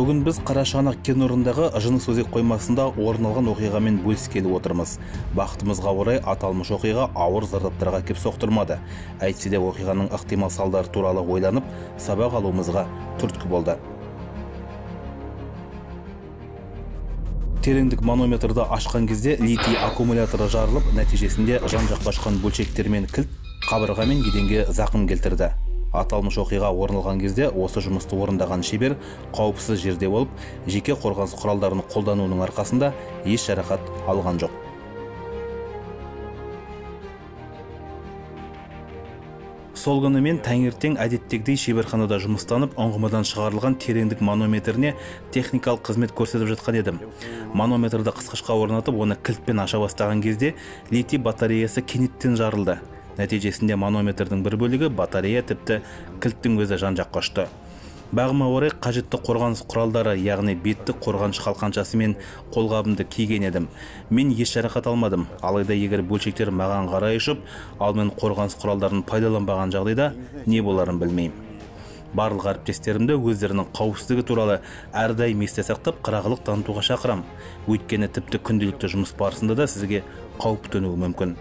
Бүгін біз Қарашығанақ кен орнындағы Жыныс өзек қоймасында орын алған оқиғамен бөліскелі отырмыз. Бақытымызға орай аталмыш оқиға ауыр зардаптарға әкеп соқтырмады. Әйтсе де оқиғаның ықтимал салдары туралы ойланып, сабақ алуымызға түрткі болды. Тереңдік манометрді ашқан кезде литий аккумуляторы жарылып, нәтижесінде жан-жаққа ұшқан бөлшектер мен кілт қабырға мен еденге зақым келтірді. Аталмыш оқиға орын алған кезде осы жұмысты орындаған шебер қауіпсіз жерде болып, жеке қорғаныс құралдарын қолдануының арқасында еш жарақат алған жоқ. Сол күні мен таңертең әдеттегідей шеберханада жұмыстанып, ұңғымадан шығарылған тереңдік манометріне техникалық қызмет көрсетіп жатқан едім. Манометрді қысқышқа орнатып, оны кілтпен аша бастаған кезде литий батареясы кенеттен жарылды. Нәтижесінде манометрдің бір бөлігі батарея тіпті кілттің өзі жан-жаққа ұшты. Бағыма орай қажетті қорғаныс құралдары, яғни беттік қорғаныш қалқаншасы мен қолғабымды киген едім. Мен еш жарақат алмадым, алайда егер бөлшектер маған қарай ұшып, ал мен қорғаныс құралдарын пайдаланбаған жағдайда не боларын білмеймін. Барлық әріптестерімді өздерінің қауіпсіздігі туралы әрдайым есте сақтап, қырағылық танытуға шақырам. Өйткені тіпті күнделікті жұмыс барысында да сізге қауіп төнуі мүмкін.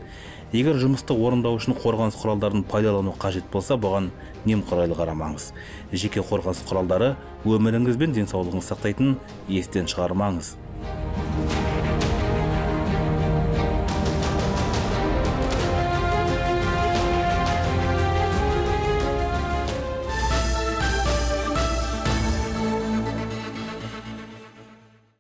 Егер жұмысты орындау үшін қорғаныс құралдарын пайдалану қажет болса, бұған немқұрайлы қарамаңыз. Жеке қорғаныс құралдары өміріңіз бен денсаулығыңызды сақтайтынын естен шығармаңыз.